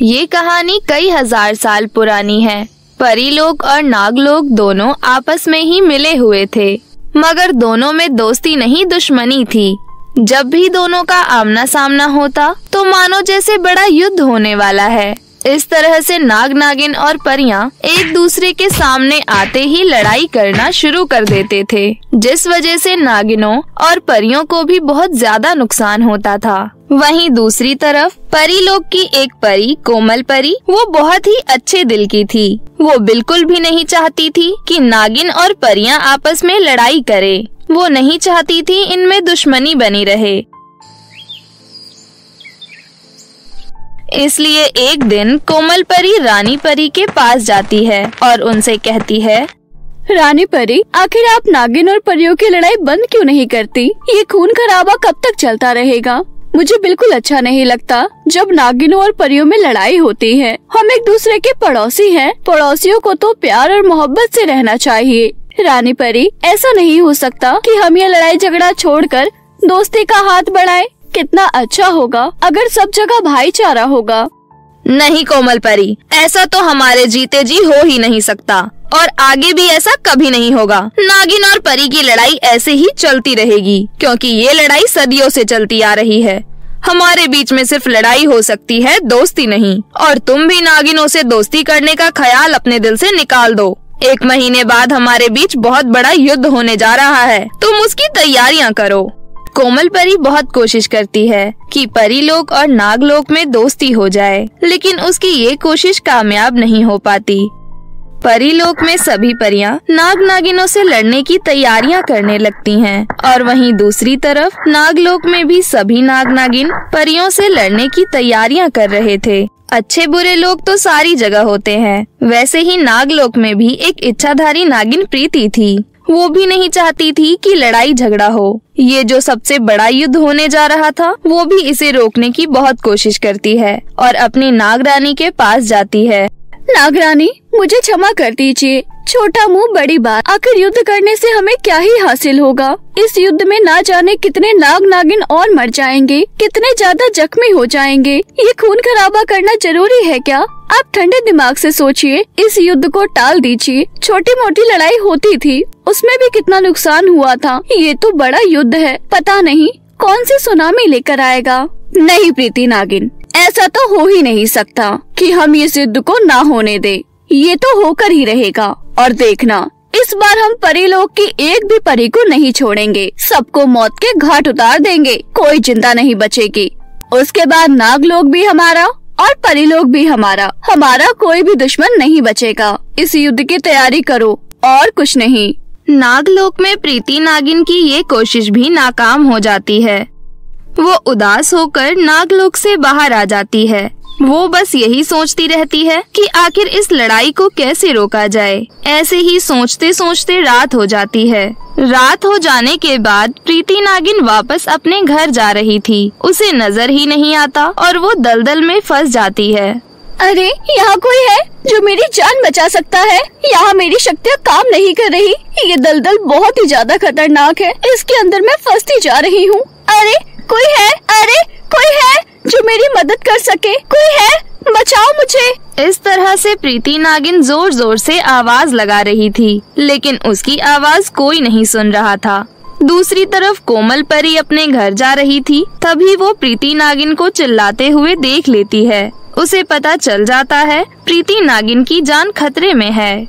ये कहानी कई हजार साल पुरानी है। परीलोक और नागलोक दोनों आपस में ही मिले हुए थे, मगर दोनों में दोस्ती नहीं दुश्मनी थी। जब भी दोनों का आमना सामना होता तो मानो जैसे बड़ा युद्ध होने वाला है। इस तरह से नाग नागिन और परियां एक दूसरे के सामने आते ही लड़ाई करना शुरू कर देते थे, जिस वजह से नागिनों और परियों को भी बहुत ज्यादा नुकसान होता था। वहीं दूसरी तरफ परीलोक की एक परी कोमल परी, वो बहुत ही अच्छे दिल की थी। वो बिल्कुल भी नहीं चाहती थी कि नागिन और परियां आपस में लड़ाई करे। वो नहीं चाहती थी इनमें दुश्मनी बनी रहे। इसलिए एक दिन कोमल परी रानी परी के पास जाती है और उनसे कहती है, रानी परी, आखिर आप नागिन और परियों की लड़ाई बंद क्यों नहीं करती? ये खून खराबा कब तक चलता रहेगा? मुझे बिल्कुल अच्छा नहीं लगता जब नागिनों और परियों में लड़ाई होती है। हम एक दूसरे के पड़ोसी हैं। पड़ोसियों को तो प्यार और मोहब्बत से रहना चाहिए। रानी परी, ऐसा नहीं हो सकता कि हम ये लड़ाई झगड़ा छोड़कर दोस्ती का हाथ बढ़ाएं। कितना अच्छा होगा अगर सब जगह भाईचारा होगा। नहीं कोमल परी, ऐसा तो हमारे जीते जी हो ही नहीं सकता और आगे भी ऐसा कभी नहीं होगा। नागिन और परी की लड़ाई ऐसे ही चलती रहेगी, क्योंकि ये लड़ाई सदियों से चलती आ रही है। हमारे बीच में सिर्फ लड़ाई हो सकती है, दोस्ती नहीं। और तुम भी नागिनों से दोस्ती करने का ख्याल अपने दिल से निकाल दो। 1 महीने बाद हमारे बीच बहुत बड़ा युद्ध होने जा रहा है, तुम उसकी तैयारियां करो। कोमल परी बहुत कोशिश करती है कि परीलोक और नागलोक में दोस्ती हो जाए, लेकिन उसकी ये कोशिश कामयाब नहीं हो पाती। परीलोक में सभी परियां नाग नागिनों से लड़ने की तैयारियां करने लगती हैं और वहीं दूसरी तरफ नागलोक में भी सभी नाग नागिन परियों से लड़ने की तैयारियां कर रहे थे। अच्छे बुरे लोग तो सारी जगह होते हैं, वैसे ही नागलोक में भी एक इच्छाधारी नागिन प्रीति थी। वो भी नहीं चाहती थी कि लड़ाई झगड़ा हो। ये जो सबसे बड़ा युद्ध होने जा रहा था, वो भी इसे रोकने की बहुत कोशिश करती है और अपनी नागरानी के पास जाती है। नागरानी, मुझे क्षमा कर दीजिए। छोटा मुंह बड़ी बात। आखिर युद्ध करने से हमें क्या ही हासिल होगा? इस युद्ध में ना जाने कितने नाग नागिन और मर जाएंगे, कितने ज्यादा जख्मी हो जाएंगे। ये खून खराबा करना जरूरी है क्या? आप ठंडे दिमाग से सोचिए, इस युद्ध को टाल दीजिए। छोटी मोटी लड़ाई होती थी, उसमें भी कितना नुकसान हुआ था। ये तो बड़ा युद्ध है, पता नहीं कौन सी सुनामी लेकर आएगा। नहीं प्रीति नागिन, ऐसा तो हो ही नहीं सकता कि हम इस युद्ध को ना होने दे। ये तो होकर ही रहेगा। और देखना, इस बार हम परीलोक की एक भी परी को नहीं छोड़ेंगे। सबको मौत के घाट उतार देंगे, कोई जिंदा नहीं बचेगी। उसके बाद नागलोक भी हमारा और परीलोक भी हमारा। हमारा कोई भी दुश्मन नहीं बचेगा। इस युद्ध की तैयारी करो और कुछ नहीं। नागलोक में प्रीति नागिन की ये कोशिश भी नाकाम हो जाती है। वो उदास होकर नागलोक से बाहर आ जाती है। वो बस यही सोचती रहती है कि आखिर इस लड़ाई को कैसे रोका जाए। ऐसे ही सोचते सोचते रात हो जाती है। रात हो जाने के बाद प्रीति नागिन वापस अपने घर जा रही थी। उसे नजर ही नहीं आता और वो दलदल में फंस जाती है। अरे, यहाँ कोई है जो मेरी जान बचा सकता है? यहाँ मेरी शक्तियाँ काम नहीं कर रही। ये दलदल बहुत ही ज्यादा खतरनाक है। इसके अंदर मैं फंसती जा रही हूँ। अरे कोई है? अरे कोई है जो मेरी मदद कर सके? कोई है? बचाओ मुझे। इस तरह से प्रीति नागिन जोर जोर से आवाज लगा रही थी, लेकिन उसकी आवाज कोई नहीं सुन रहा था। दूसरी तरफ कोमल परी अपने घर जा रही थी। तभी वो प्रीति नागिन को चिल्लाते हुए देख लेती है। उसे पता चल जाता है प्रीति नागिन की जान खतरे में है।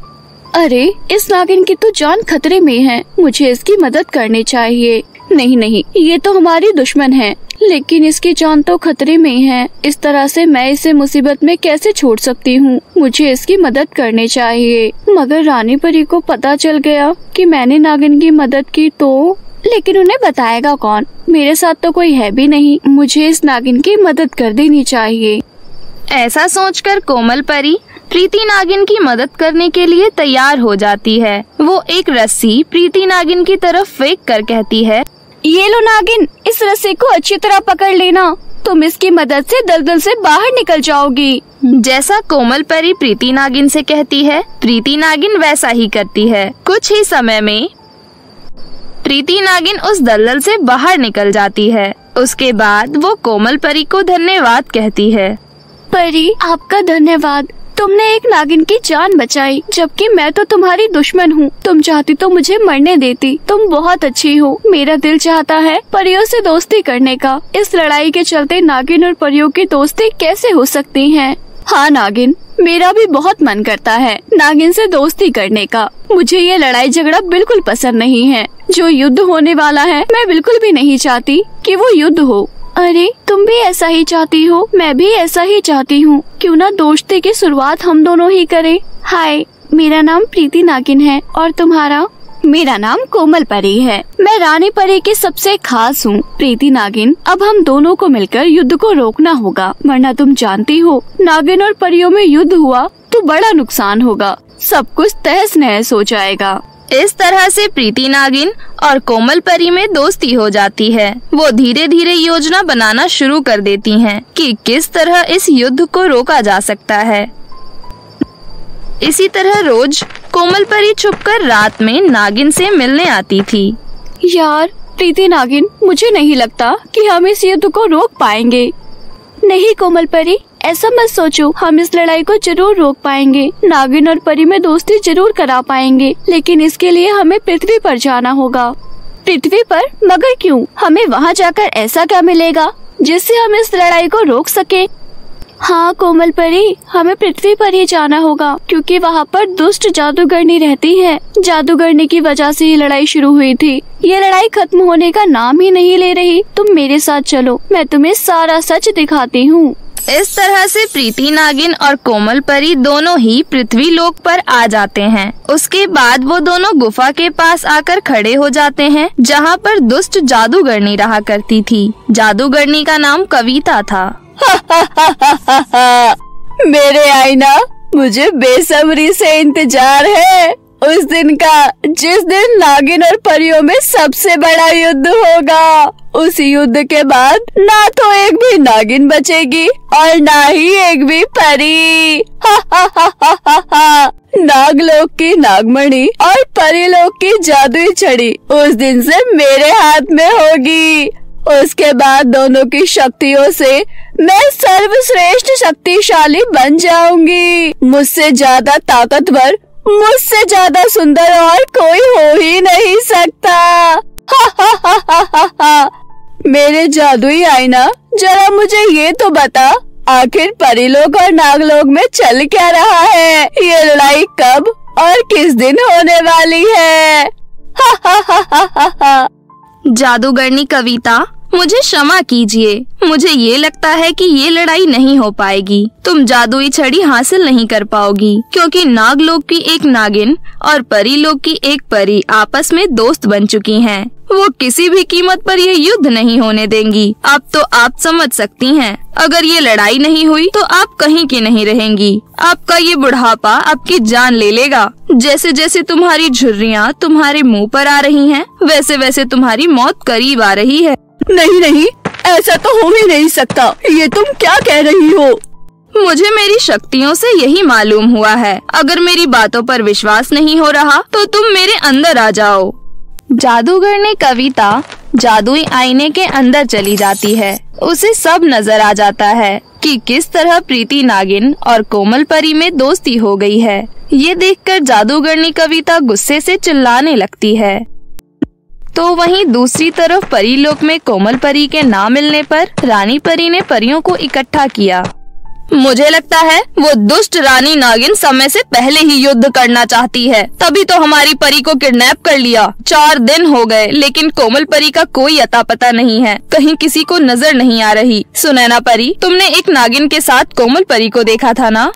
अरे, इस नागिन की तो जान खतरे में है। मुझे इसकी मदद करनी चाहिए। नहीं, ये तो हमारी दुश्मन है, लेकिन इसकी जान तो खतरे में है। इस तरह से मैं इसे मुसीबत में कैसे छोड़ सकती हूँ? मुझे इसकी मदद करनी चाहिए। मगर रानी परी को पता चल गया कि मैंने नागिन की मदद की तो? लेकिन उन्हें बताएगा कौन? मेरे साथ तो कोई है भी नहीं। मुझे इस नागिन की मदद कर देनी चाहिए। ऐसा सोचकर कोमल परी प्रीति नागिन की मदद करने के लिए तैयार हो जाती है। वो एक रस्सी प्रीति नागिन की तरफ फेंक कर कहती है, ये लो नागिन, इस रस्सी को अच्छी तरह पकड़ लेना। तुम इसकी मदद से दलदल से बाहर निकल जाओगी। जैसा कोमल परी प्रीति नागिन से कहती है, प्रीति नागिन वैसा ही करती है। कुछ ही समय में प्रीति नागिन उस दलदल से बाहर निकल जाती है। उसके बाद वो कोमल परी को धन्यवाद कहती है। परी, आपका धन्यवाद। तुमने एक नागिन की जान बचाई, जबकि मैं तो तुम्हारी दुश्मन हूँ। तुम चाहती तो मुझे मरने देती। तुम बहुत अच्छी हो। मेरा दिल चाहता है परियों से दोस्ती करने का। इस लड़ाई के चलते नागिन और परियों की दोस्ती कैसे हो सकती है? हाँ नागिन, मेरा भी बहुत मन करता है नागिन से दोस्ती करने का। मुझे ये लड़ाई झगड़ा बिल्कुल पसंद नहीं है। जो युद्ध होने वाला है, मैं बिल्कुल भी नहीं चाहती कि वो युद्ध हो। अरे, तुम भी ऐसा ही चाहती हो? मैं भी ऐसा ही चाहती हूँ। क्यों ना दोस्ती की शुरुआत हम दोनों ही करें। हाय, मेरा नाम प्रीति नागिन है। और तुम्हारा? मेरा नाम कोमल परी है। मैं रानी परी की सबसे खास हूँ। प्रीति नागिन, अब हम दोनों को मिलकर युद्ध को रोकना होगा, वरना तुम जानती हो नागिन और परियों में युद्ध हुआ तो बड़ा नुकसान होगा। सब कुछ तहस नहस हो जाएगा। इस तरह से प्रीति नागिन और कोमल परी में दोस्ती हो जाती है। वो धीरे धीरे योजना बनाना शुरू कर देती हैं कि किस तरह इस युद्ध को रोका जा सकता है। इसी तरह रोज कोमल परी छुपकर रात में नागिन से मिलने आती थी। यार प्रीति नागिन, मुझे नहीं लगता कि हम इस युद्ध को रोक पाएंगे। नहीं कोमल परी, ऐसा मत सोचो। हम इस लड़ाई को जरूर रोक पाएंगे। नागिन और परी में दोस्ती जरूर करा पाएंगे, लेकिन इसके लिए हमें पृथ्वी पर जाना होगा। पृथ्वी पर? मगर क्यों? हमें वहाँ जाकर ऐसा क्या मिलेगा जिससे हम इस लड़ाई को रोक सके? हाँ कोमल परी, हमें पृथ्वी पर ही जाना होगा, क्योंकि वहाँ पर दुष्ट जादूगरनी रहती है। जादूगरनी की वजह से ये लड़ाई शुरू हुई थी। ये लड़ाई खत्म होने का नाम ही नहीं ले रही। तुम मेरे साथ चलो, मैं तुम्हें सारा सच दिखाती हूँ। इस तरह से प्रीति नागिन और कोमल परी दोनों ही पृथ्वी लोक पर आ जाते हैं। उसके बाद वो दोनों गुफा के पास आकर खड़े हो जाते हैं, जहाँ पर दुष्ट जादूगरनी रहा करती थी। जादूगरनी का नाम कविता था। मेरे आईना, मुझे बेसब्री से इंतजार है उस दिन का जिस दिन नागिन और परियों में सबसे बड़ा युद्ध होगा। उस युद्ध के बाद ना तो एक भी नागिन बचेगी और ना ही एक भी परी। नागलोक की नागमणि और परीलोक की जादुई छड़ी उस दिन से मेरे हाथ में होगी। उसके बाद दोनों की शक्तियों से मैं सर्वश्रेष्ठ शक्तिशाली बन जाऊंगी। मुझसे ज्यादा ताकतवर, मुझसे ज्यादा सुंदर और कोई हो ही नहीं सकता। मेरे जादुई आईना, जरा मुझे ये तो बता, आखिर परीलोक और नागलोक में चल क्या रहा है? ये लड़ाई कब और किस दिन होने वाली है? जादूगरनी कविता, मुझे क्षमा कीजिए। मुझे ये लगता है कि ये लड़ाई नहीं हो पाएगी। तुम जादुई छड़ी हासिल नहीं कर पाओगी, क्योंकि नागलोक की एक नागिन और परीलोक की एक परी आपस में दोस्त बन चुकी हैं। वो किसी भी कीमत पर यह युद्ध नहीं होने देंगी। अब तो आप समझ सकती हैं, अगर ये लड़ाई नहीं हुई तो आप कहीं की नहीं रहेंगी। आपका ये बुढ़ापा आपकी जान ले लेगा। जैसे जैसे तुम्हारी झुर्रियाँ तुम्हारे मुंह पर आ रही हैं, वैसे वैसे तुम्हारी मौत करीब आ रही है। नहीं नहीं, ऐसा तो हो ही नहीं सकता। ये तुम क्या कह रही हो? मुझे मेरी शक्तियों से यही मालूम हुआ है। अगर मेरी बातों पर विश्वास नहीं हो रहा तो तुम मेरे अंदर आ जाओ। जादूगरनी कविता जादुई आईने के अंदर चली जाती है। उसे सब नजर आ जाता है कि किस तरह प्रीति नागिन और कोमल परी में दोस्ती हो गई है। ये देखकर जादूगरनी कविता गुस्से से चिल्लाने लगती है। तो वहीं दूसरी तरफ परीलोक में कोमल परी के ना मिलने पर रानी परी ने परियों को इकट्ठा किया। मुझे लगता है वो दुष्ट रानी नागिन समय से पहले ही युद्ध करना चाहती है, तभी तो हमारी परी को किडनैप कर लिया। 4 दिन हो गए, लेकिन कोमल परी का कोई अता पता नहीं है। कहीं किसी को नजर नहीं आ रही। सुनैना परी, तुमने एक नागिन के साथ कोमल परी को देखा था ना?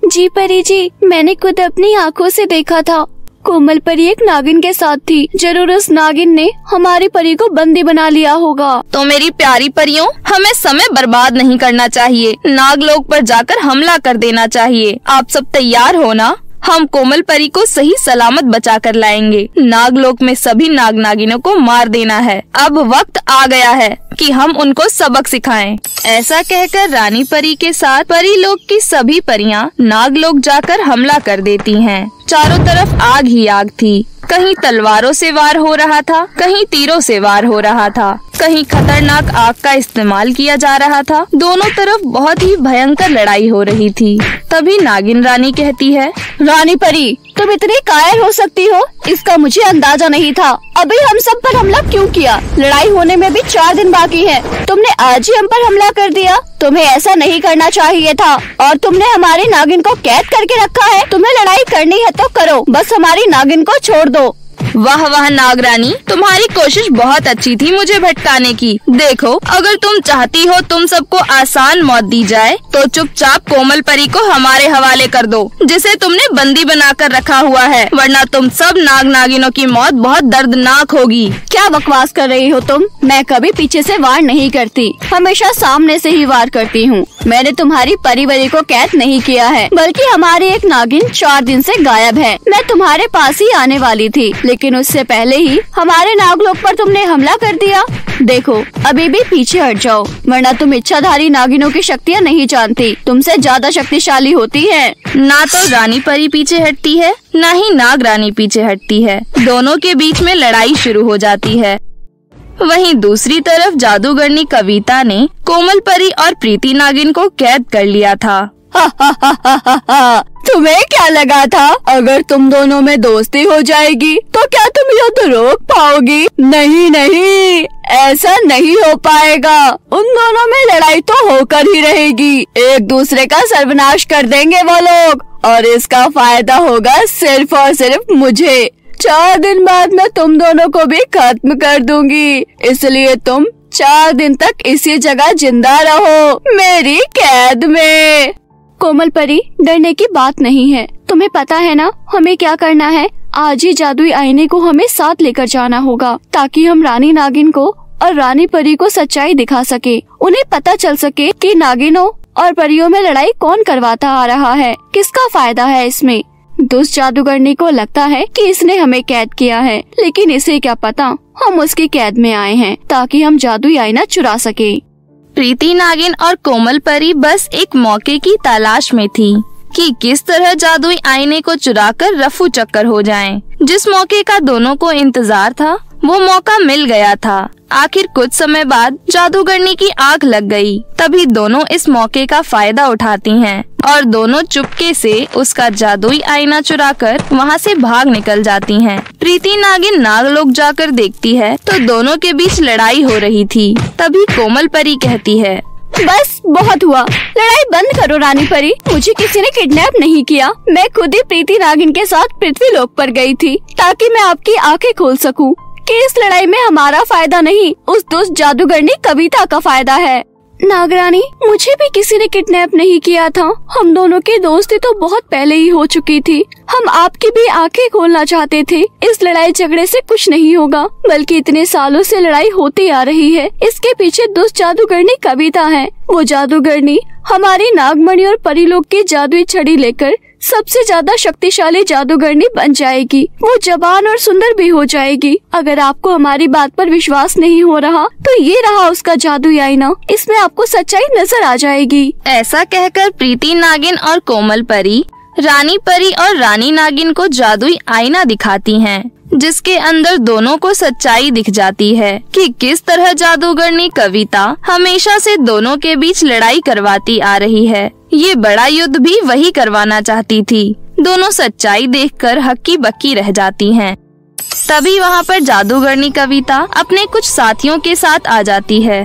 जी परी जी, मैंने खुद अपनी आँखों से देखा था। कोमल परी एक नागिन के साथ थी। जरूर उस नागिन ने हमारी परी को बंदी बना लिया होगा। तो मेरी प्यारी परियों, हमें समय बर्बाद नहीं करना चाहिए। नागलोक पर जाकर हमला कर देना चाहिए। आप सब तैयार हो ना? हम कोमल परी को सही सलामत बचा कर लाएंगे। नागलोक में सभी नाग नागिनों को मार देना है। अब वक्त आ गया है कि हम उनको सबक सिखाएं। ऐसा कहकर रानी परी के साथ परीलोक की सभी परियां नागलोक जाकर हमला कर देती हैं। चारों तरफ आग ही आग थी। कहीं तलवारों से वार हो रहा था, कहीं तीरों से वार हो रहा था। कहीं खतरनाक आग का इस्तेमाल किया जा रहा था। दोनों तरफ बहुत ही भयंकर लड़ाई हो रही थी। तभी नागिन रानी कहती है, रानी परी, तुम इतनी कायर हो सकती हो, इसका मुझे अंदाजा नहीं था। अभी हम सब पर हमला क्यों किया? लड़ाई होने में भी 4 दिन बाकी है। तुमने आज ही हम पर हमला कर दिया। तुम्हें ऐसा नहीं करना चाहिए था। और तुमने हमारी नागिन को कैद करके रखा है। तुम्हें लड़ाई करनी है तो करो, बस हमारी नागिन को छोड़ दो। वाह वाह नागरानी, तुम्हारी कोशिश बहुत अच्छी थी मुझे भटकाने की। देखो, अगर तुम चाहती हो तुम सबको आसान मौत दी जाए तो चुपचाप कोमल परी को हमारे हवाले कर दो, जिसे तुमने बंदी बनाकर रखा हुआ है, वरना तुम सब नाग नागिनों की मौत बहुत दर्दनाक होगी। क्या बकवास कर रही हो तुम? मैं कभी पीछे से वार नहीं करती, हमेशा सामने से ही वार करती हूँ। मैंने तुम्हारी परिवारी को कैद नहीं किया है, बल्कि हमारी एक नागिन 4 दिन से गायब है। मैं तुम्हारे पास ही आने वाली थी, लेकिन उससे पहले ही हमारे नागलोक पर तुमने हमला कर दिया। देखो, अभी भी पीछे हट जाओ, वरना तुम इच्छाधारी नागिनों की शक्तियाँ नहीं जानती। तुमसे ज्यादा शक्तिशाली होती है। ना तो रानी परी पीछे हटती है, ना ही नाग रानी पीछे हटती है। दोनों के बीच में लड़ाई शुरू हो जाती है। वहीं दूसरी तरफ जादूगरनी कविता ने कोमल परी और प्रीति नागिन को कैद कर लिया था। तुम्हें क्या लगा था अगर तुम दोनों में दोस्ती हो जाएगी तो क्या तुम युद्ध रोक पाओगी? नहीं नहीं, ऐसा नहीं हो पाएगा। उन दोनों में लड़ाई तो होकर ही रहेगी। एक दूसरे का सर्वनाश कर देंगे वो लोग, और इसका फायदा होगा सिर्फ और सिर्फ मुझे। 4 दिन बाद मैं तुम दोनों को भी खत्म कर दूंगी, इसलिए तुम 4 दिन तक इसी जगह जिंदा रहो, मेरी कैद में। कोमल परी, डरने की बात नहीं है। तुम्हें पता है ना हमें क्या करना है? आज ही जादुई आईने को हमें साथ लेकर जाना होगा, ताकि हम रानी नागिन को और रानी परी को सच्चाई दिखा सके। उन्हें पता चल सके कि नागिनों और परियों में लड़ाई कौन करवाता आ रहा है, किसका फायदा है इसमें। दुष्ट जादूगरनी को लगता है कि इसने हमें कैद किया है, लेकिन इसे क्या पता हम उसकी कैद में आए हैं ताकि हम जादुई आईना चुरा सके। प्रीति नागिन और कोमल परी बस एक मौके की तलाश में थी कि किस तरह जादुई आईने को चुराकर रफू चक्कर हो जाएं। जिस मौके का दोनों को इंतजार था वो मौका मिल गया था। आखिर कुछ समय बाद जादूगरनी की आंख लग गई। तभी दोनों इस मौके का फायदा उठाती हैं और दोनों चुपके से उसका जादुई आईना चुराकर वहां से भाग निकल जाती हैं। प्रीति नागिन नागलोक जाकर देखती है तो दोनों के बीच लड़ाई हो रही थी। तभी कोमल परी कहती है, बस बहुत हुआ, लड़ाई बंद करो रानी परी। मुझे किसी ने किडनैप नहीं किया। मैं खुद ही प्रीति नागिन के साथ पृथ्वी लोक पर गई थी ताकि मैं आपकी आंखें खोल सकूं कि इस लड़ाई में हमारा फायदा नहीं, उस दुष्ट जादूगरनी कविता का फायदा है। नागरानी, मुझे भी किसी ने किडनैप नहीं किया था। हम दोनों की दोस्ती तो बहुत पहले ही हो चुकी थी। हम आपकी भी आंखें खोलना चाहते थे। इस लड़ाई झगड़े से कुछ नहीं होगा, बल्कि इतने सालों से लड़ाई होती आ रही है, इसके पीछे दुष्ट जादूगरनी कविता है। वो जादूगरनी हमारी नागमणि और परीलोक की जादुई छड़ी लेकर सबसे ज्यादा शक्तिशाली जादूगरनी बन जाएगी। वो जवान और सुंदर भी हो जाएगी। अगर आपको हमारी बात पर विश्वास नहीं हो रहा तो ये रहा उसका जादुई आईना, इसमें आपको सच्चाई नजर आ जाएगी। ऐसा कहकर प्रीति नागिन और कोमल परी रानी परी और रानी नागिन को जादुई आईना दिखाती हैं, जिसके अंदर दोनों को सच्चाई दिख जाती है कि किस तरह जादूगरनी कविता हमेशा से दोनों के बीच लड़ाई करवाती आ रही है। ये बड़ा युद्ध भी वही करवाना चाहती थी। दोनों सच्चाई देखकर हक्की बक्की रह जाती हैं। तभी वहाँ पर जादूगरनी कविता अपने कुछ साथियों के साथ आ जाती है।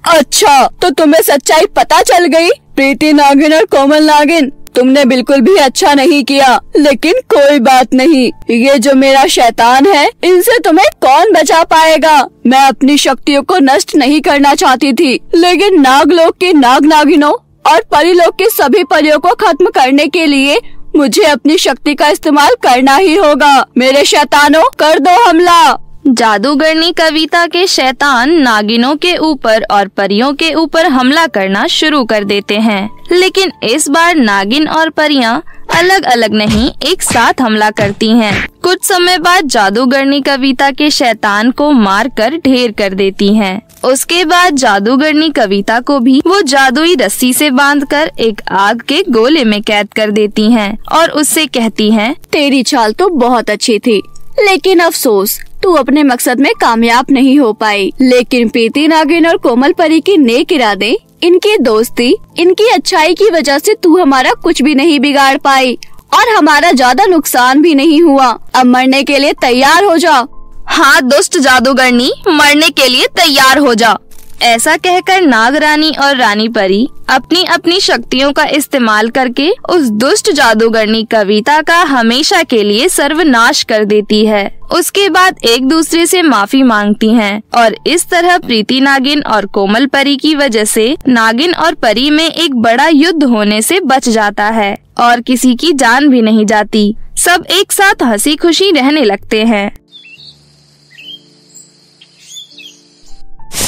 अच्छा, तो तुम्हें सच्चाई पता चल गई? प्रीति नागिन और कोमल नागिन, तुमने बिल्कुल भी अच्छा नहीं किया, लेकिन कोई बात नहीं। ये जो मेरा शैतान है, इनसे तुम्हें कौन बचा पाएगा? मैं अपनी शक्तियों को नष्ट नहीं करना चाहती थी, लेकिन नागलोक की नाग नागिनों और परीलोक की सभी परियों को खत्म करने के लिए मुझे अपनी शक्ति का इस्तेमाल करना ही होगा। मेरे शैतानों, कर दो हमला। जादूगरनी कविता के शैतान नागिनों के ऊपर और परियों के ऊपर हमला करना शुरू कर देते हैं, लेकिन इस बार नागिन और परियां अलग अलग नहीं, एक साथ हमला करती हैं। कुछ समय बाद जादूगरनी कविता के शैतान को मारकर ढेर कर देती हैं। उसके बाद जादूगरनी कविता को भी वो जादुई रस्सी से बांधकर एक आग के गोले में कैद कर देती हैं और उससे कहती हैं, तेरी चाल तो बहुत अच्छी थी, लेकिन अफसोस तू अपने मकसद में कामयाब नहीं हो पाई। लेकिन प्रीति नागिन और कोमल परी की नेक इरादे, इनकी दोस्ती, इनकी अच्छाई की वजह से तू हमारा कुछ भी नहीं बिगाड़ पाई और हमारा ज्यादा नुकसान भी नहीं हुआ। अब मरने के लिए तैयार हो जा। हाँ दुष्ट जादूगरनी, मरने के लिए तैयार हो जा। ऐसा कहकर नागरानी और रानी परी अपनी अपनी शक्तियों का इस्तेमाल करके उस दुष्ट जादूगरनी कविता का हमेशा के लिए सर्वनाश कर देती है। उसके बाद एक दूसरे से माफी मांगती हैं और इस तरह प्रीति नागिन और कोमल परी की वजह से नागिन और परी में एक बड़ा युद्ध होने से बच जाता है और किसी की जान भी नहीं जाती। सब एक साथ हंसी खुशी रहने लगते हैं।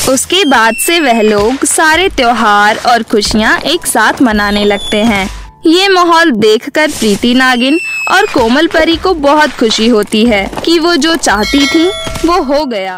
उसके बाद से वह लोग सारे त्योहार और खुशियाँ एक साथ मनाने लगते हैं। ये माहौल देखकर प्रीति नागिन और कोमल परी को बहुत खुशी होती है कि वो जो चाहती थी वो हो गया।